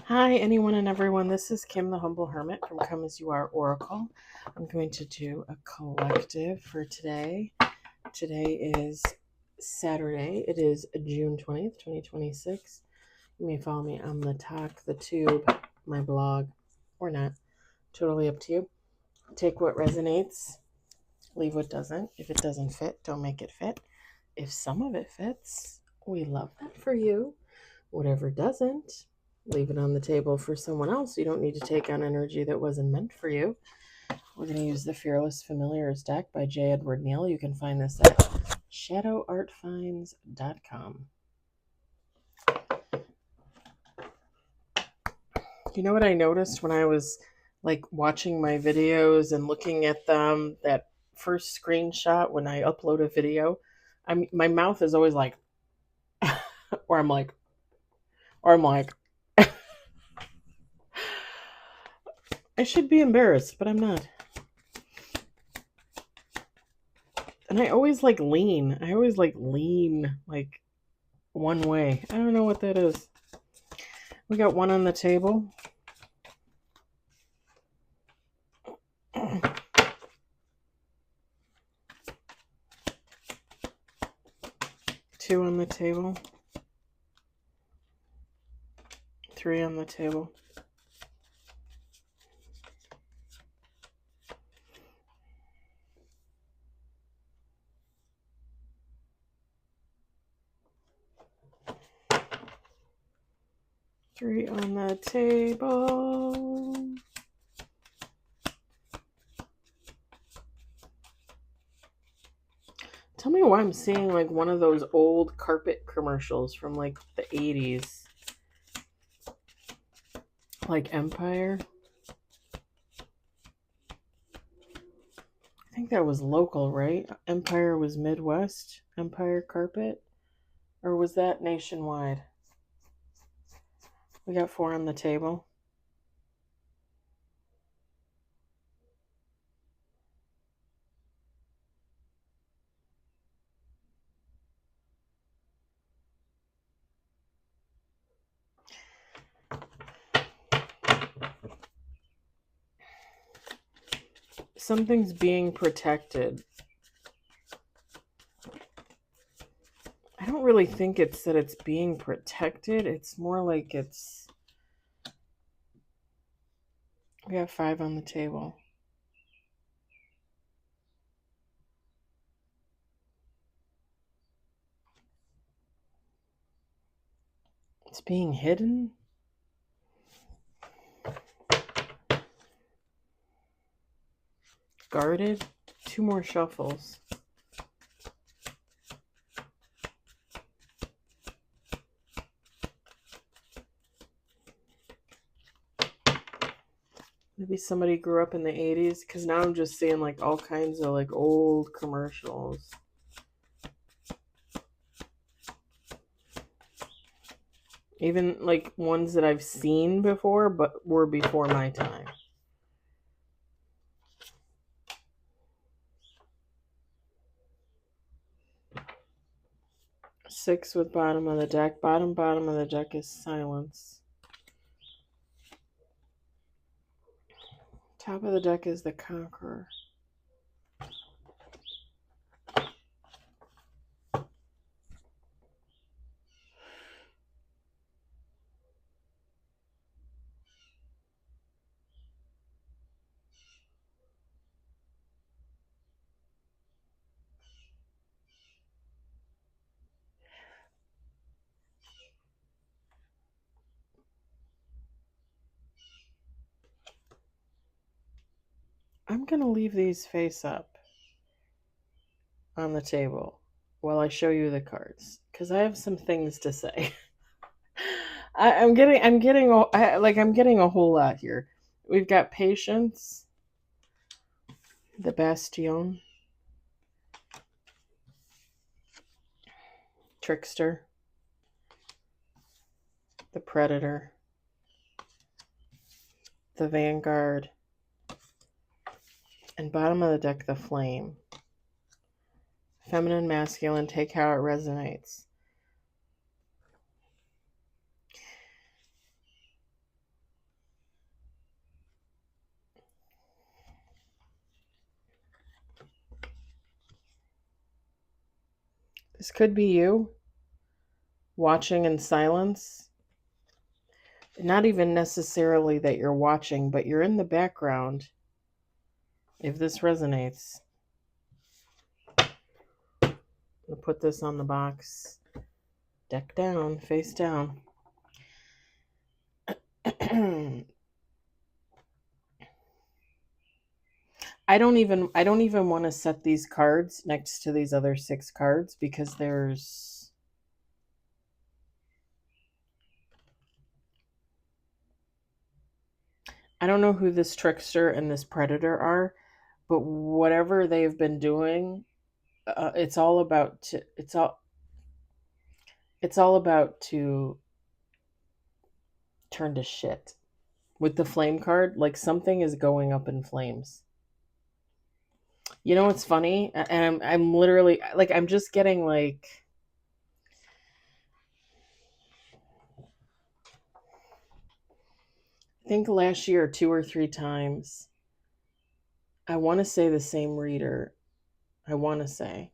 Hi, anyone and everyone. This is Kim, the Humble Hermit from Come As You Are Oracle. I'm going to do a collective for today. Today is Saturday. It is June 20th, 2026. You may follow me on the talk, the tube, my blog, or not. Totally up to you. Take what resonates, leave what doesn't. If it doesn't fit, don't make it fit. If some of it fits, we love that for you. Whatever doesn't, leave it on the table for someone else. You don't need to take on energy that wasn't meant for you. We're going to use the Fearless Familiars deck by J. Edward Neal. You can find this at shadowartfinds.com. You know what I noticed when I was watching my videos and looking at them, that first screenshot when I upload a video, my mouth is always like, or I'm like, I should be embarrassed, but I'm not. And I always lean. I always lean one way. I don't know what that is. We got one on the table. Two on the table. Three on the table. Three on the table. Tell me why I'm seeing one of those old carpet commercials from the 80s. Like Empire. I think that was local, right? Empire was Midwest. Empire Carpet. Or was that nationwide? We got four on the table. Something's being protected. I don't really think it's that it's being protected. It's more like it's... We got five on the table. It's being hidden. Guarded. Two more shuffles. Maybe somebody grew up in the 80s, because now I'm just seeing all kinds of old commercials. Even ones that I've seen before but were before my time. Six with bottom of the deck. Bottom of the deck is silence. Top of the deck is the Conqueror. I'm going to leave these face up on the table while I show you the cards, because I have some things to say. I'm getting a whole lot here. We've got Patience, the Bastion, Trickster, the Predator, the Vanguard, and bottom of the deck, the Flame. Feminine, masculine, take how it resonates. This could be you watching in silence. Not even necessarily that you're watching, but you're in the background. If this resonates, I'll put this on the box. Deck down, face down. I don't even want to set these cards next to these other 6 cards because I don't know who this trickster and this predator are, but whatever they've been doing, it's all about to turn to shit. With the flame card, like something is going up in flames. You know what's funny? And I'm literally like I'm just getting like I think last year 2 or 3 times. I want to say the same reader. I want to say.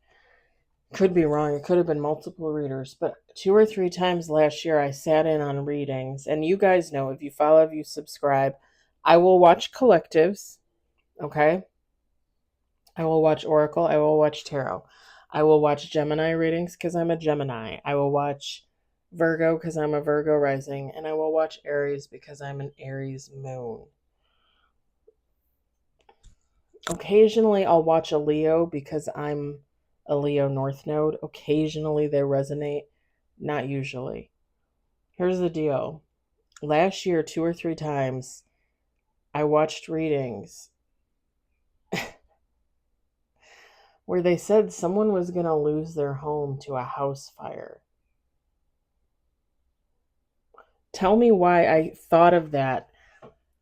Could be wrong. It could have been multiple readers, but 2 or 3 times last year I sat in on readings. And you guys know, if you follow, if you subscribe, I will watch collectives, okay? I will watch Oracle, I will watch Tarot. I will watch Gemini readings because I'm a Gemini. I will watch Virgo because I'm a Virgo rising, and I will watch Aries because I'm an Aries moon. Occasionally I'll watch a Leo because I'm a Leo North Node. Occasionally they resonate, not usually. Here's the deal. Last year, 2 or 3 times, I watched readings where they said someone was going to lose their home to a house fire. Tell me why I thought of that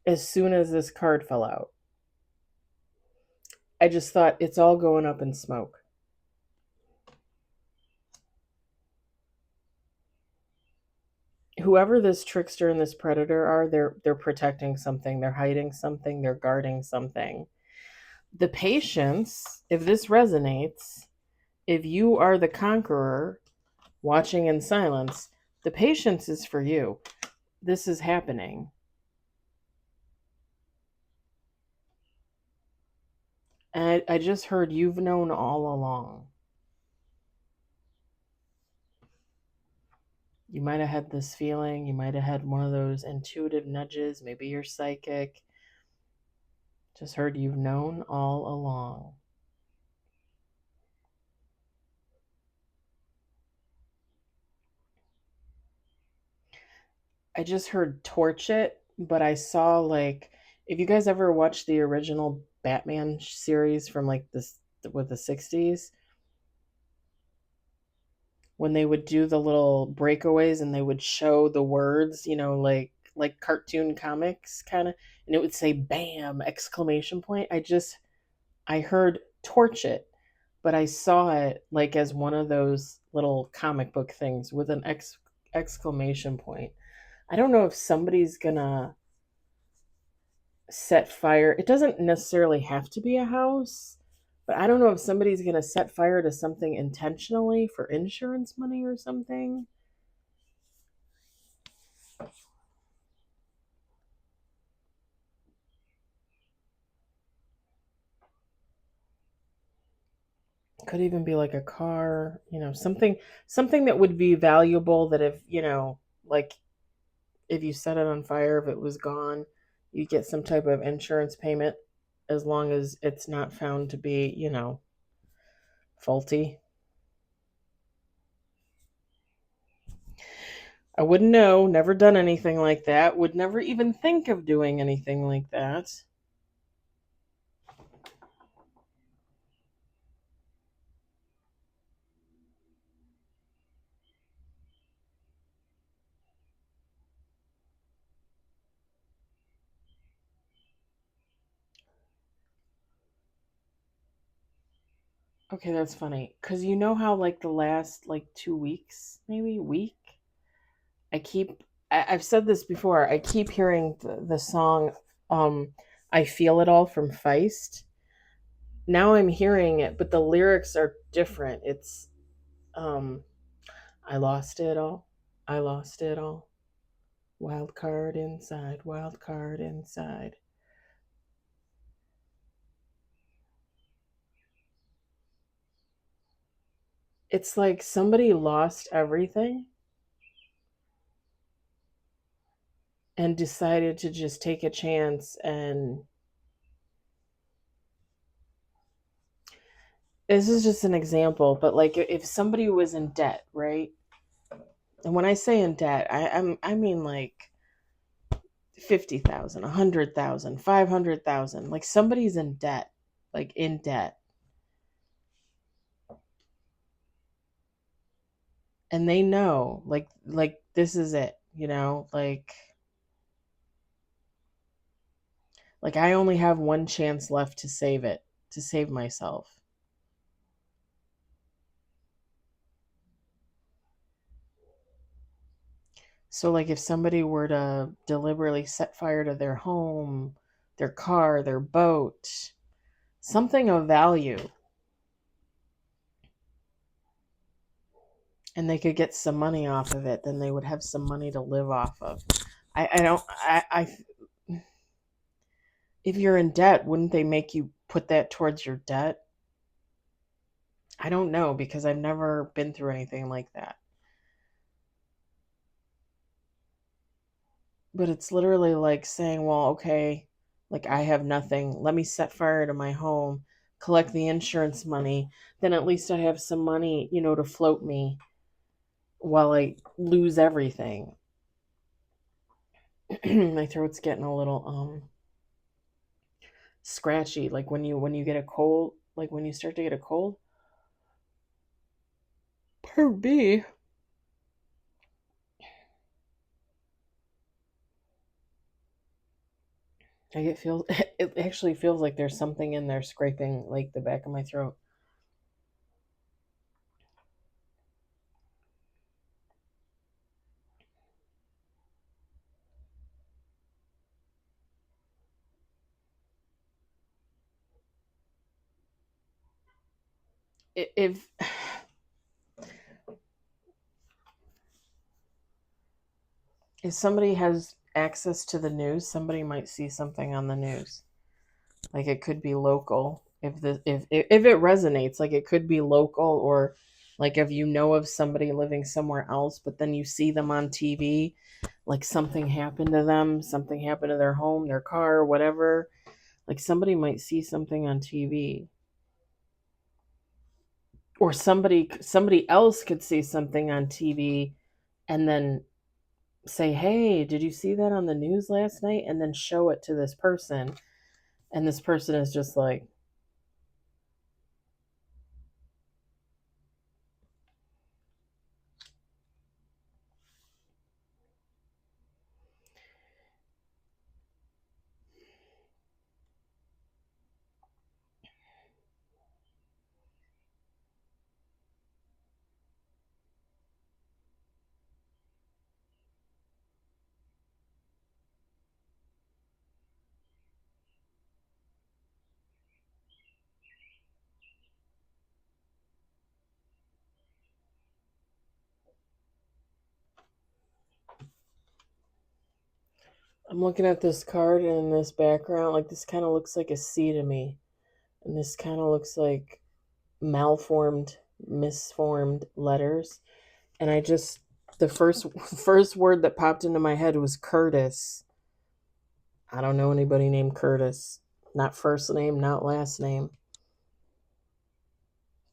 as soon as this card fell out. I just thought it's all going up in smoke. Whoever this trickster and this predator are, they're protecting something, they're hiding something, they're guarding something. The patience, if this resonates, if you are the conqueror watching in silence, the patience is for you. This is happening. And I just heard you've known all along. You might have had this feeling. You might have had one of those intuitive nudges. Maybe you're psychic. Just heard you've known all along. I just heard torch it, but I saw like, if you guys ever watched the original Batman series from like this with the 60s, when they would do the little breakaways and they would show the words, like cartoon comics kind of, and it would say bam exclamation point. I heard torch it, but I saw it like as one of those little comic book things with an exclamation point. I don't know if somebody's gonna set fire. It doesn't necessarily have to be a house, but I don't know if somebody's gonna set fire to something intentionally for insurance money or something. Could even be like a car, something that would be valuable, that if, like if you set it on fire, if it was gone, you get some type of insurance payment as long as it's not found to be, faulty. I wouldn't know, never done anything like that, would never even think of doing anything like that. Okay, that's funny. Because you know how, like, the last, like, 2 weeks, maybe week, I keep, I've said this before, I keep hearing the song, I Feel It All from Feist. Now I'm hearing it, but the lyrics are different. Um, I lost it all. I lost it all. Wild card inside, wild card inside. It's like somebody lost everything and decided to just take a chance. And this is just an example, but like if somebody was in debt, right? And when I say in debt, I mean like 50,000, 100,000, 500,000. Like somebody's in debt, like in debt, and they know, like this is it, like I only have one chance left to save it, to save myself. So like if somebody were to deliberately set fire to their home, their car, their boat, something of value, and they could get some money off of it, then they would have some money to live off of. I don't I if you're in debt, wouldn't they make you put that towards your debt? I don't know because I've never been through anything like that. But it's literally like saying, well, okay, like I have nothing. Let me set fire to my home, collect the insurance money. Then at least I have some money, to float me while I lose everything. My throat's getting a little scratchy. Like when you get a cold, like when you start to get a cold. Pardon me. Like it feels it actually feels like there's something in there scraping like the back of my throat. If somebody has access to the news, somebody might see something on the news. Like it could be local. If it resonates, like it could be local, or like if you know of somebody living somewhere else, but then you see them on TV, like something happened to them, something happened to their home, their car, whatever. Like somebody might see something on TV, or somebody else could see something on TV and then say, "Hey, did you see that on the news last night?" and then show it to this person, and this person is just like, I'm looking at this card and in this background, like this kind of looks like a C to me, and this kind of looks like malformed, misformed letters, and I just the first word that popped into my head was Curtis. I don't know anybody named Curtis. Not first name, not last name.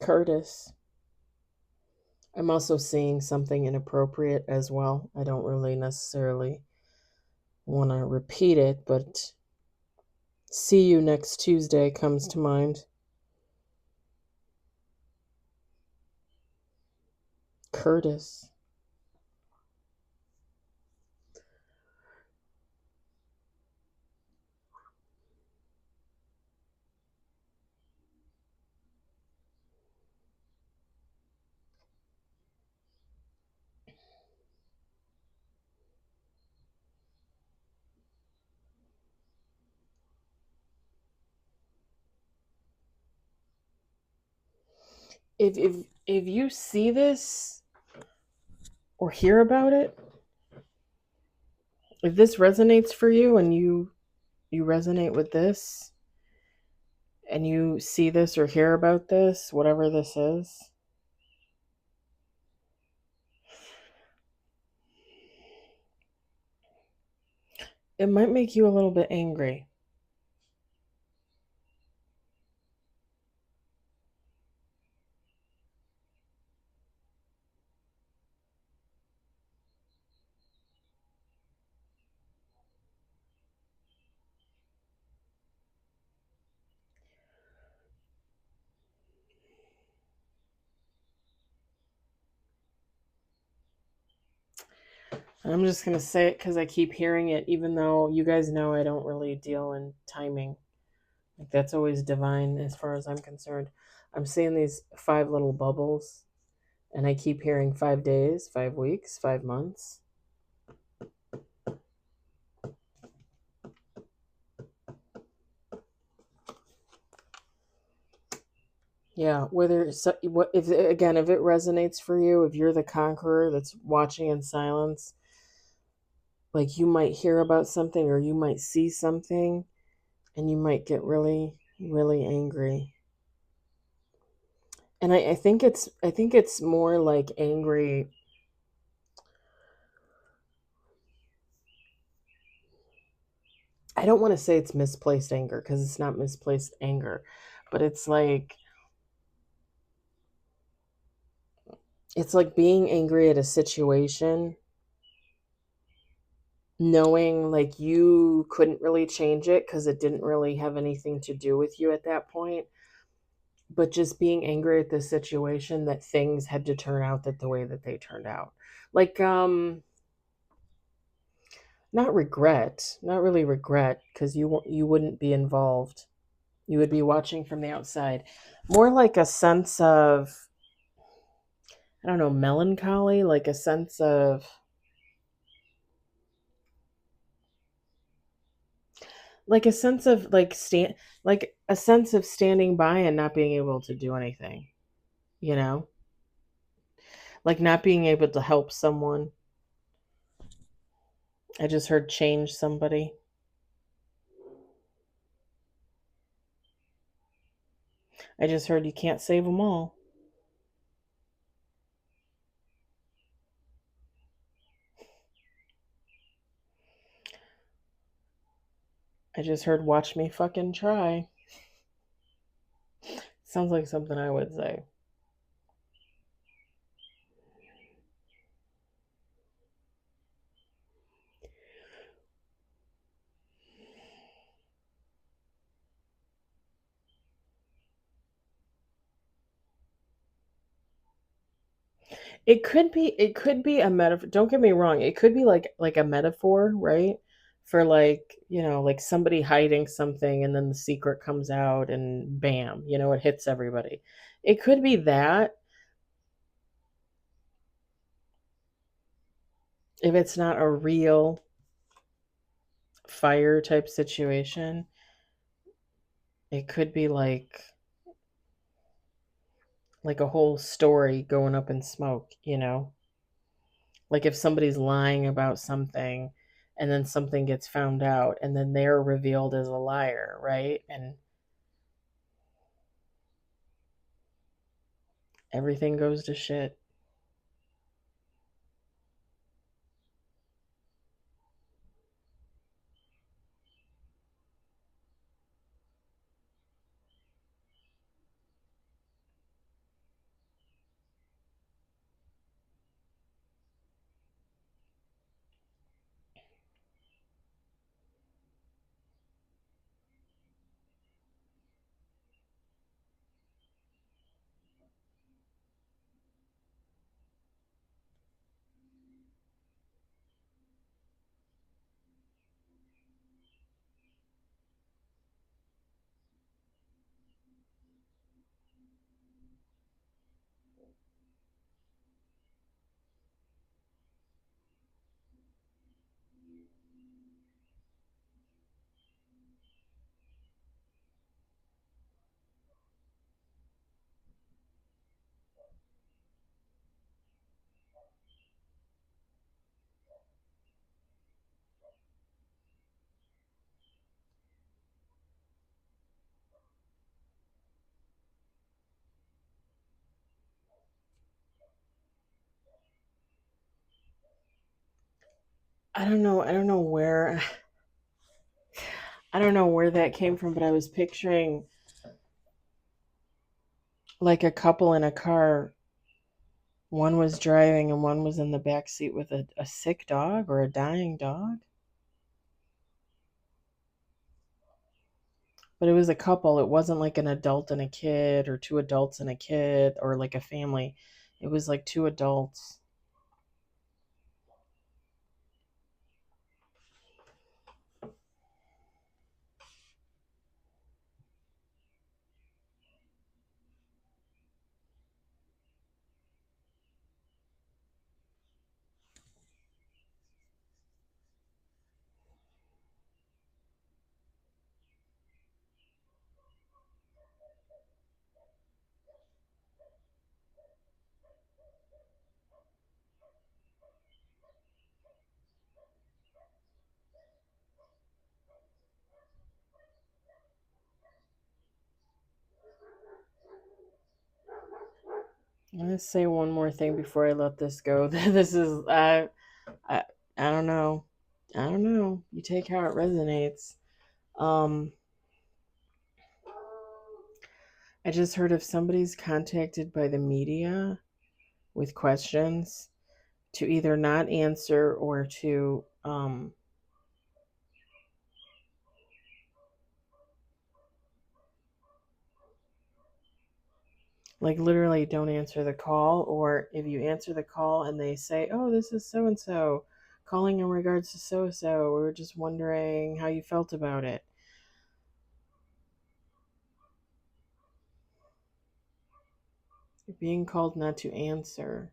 Curtis. I'm also seeing something inappropriate as well. I don't really necessarily want to repeat it, but see you next Tuesday comes to mind. Curtis. if you see this or hear about it, if this resonates for you and you resonate with this and you see this or hear about this, whatever this is, it might make you a little bit angry. And I'm just going to say it because I keep hearing it, even though you guys know I don't really deal in timing. Like, that's always divine as far as I'm concerned. I'm seeing these 5 little bubbles, and I keep hearing 5 days, 5 weeks, 5 months. Yeah, whether so, what if again, if it resonates for you, if you're the conqueror that's watching in silence, like you might hear about something or you might see something and you might get really, really angry. And I think it's more like angry. I don't want to say it's misplaced anger because it's not misplaced anger, but it's like being angry at a situation, knowing like you couldn't really change it because it didn't really have anything to do with you at that point, but just being angry at the situation that things had to turn out that the way that they turned out. Like not regret, not really regret because you wouldn't be involved. You would be watching from the outside. More like a sense of, I don't know, melancholy, like a sense of like a sense of standing by and not being able to do anything, you know? Like not being able to help someone. I just heard change somebody. I just heard you can't save them all. I just heard watch me fucking try. Sounds like something I would say. It could be a metaphor. Don't get me wrong. It could be like a metaphor, right? For like, like somebody hiding something and then the secret comes out and bam, it hits everybody. It could be that if it's not a real fire type situation, it could be like a whole story going up in smoke. Like if somebody's lying about something and then something gets found out and then they're revealed as a liar, right? And everything goes to shit. I don't know where I don't know where that came from, but I was picturing like a couple in a car. One was driving and one was in the back seat with a sick dog or a dying dog. But it was a couple. It wasn't like an adult and a kid or two adults and a kid or like a family. It was like two adults. I'm gonna say one more thing before I let this go. This is I I don't know. I don't know. You take how it resonates. Um I just heard if somebody's contacted by the media with questions to either not answer or to like literally don't answer the call, or if you answer the call and they say, "Oh, this is so and so calling in regards to so and so. We were just wondering how you felt about it." You're being called not to answer,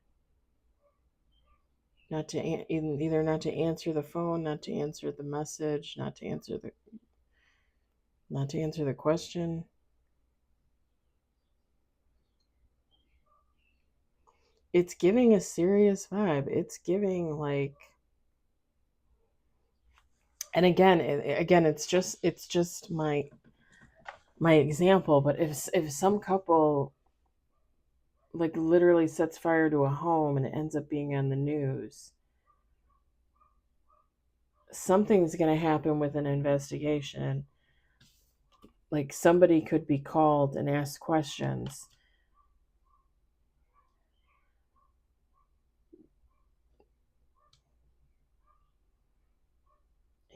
not to either not to answer the phone, not to answer the message, not to answer the question. It's giving a serious vibe. It's giving like, and again, it's just my example. But if some couple like literally sets fire to a home and it ends up being on the news, something's going to happen with an investigation. Like somebody could be called and asked questions.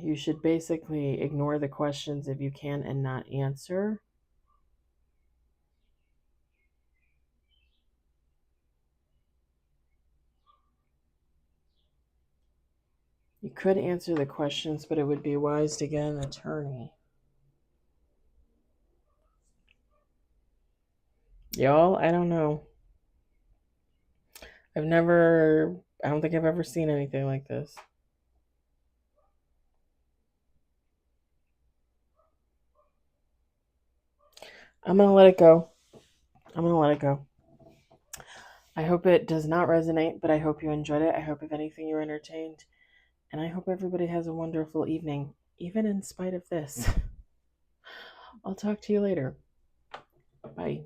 You should basically ignore the questions if you can and not answer. You could answer the questions, but it would be wise to get an attorney. Y'all, I don't know. I don't think I've ever seen anything like this. I'm going to let it go. I'm going to let it go. I hope it does not resonate, but I hope you enjoyed it. I hope, if anything, you're entertained. And I hope everybody has a wonderful evening, even in spite of this. I'll talk to you later. Bye.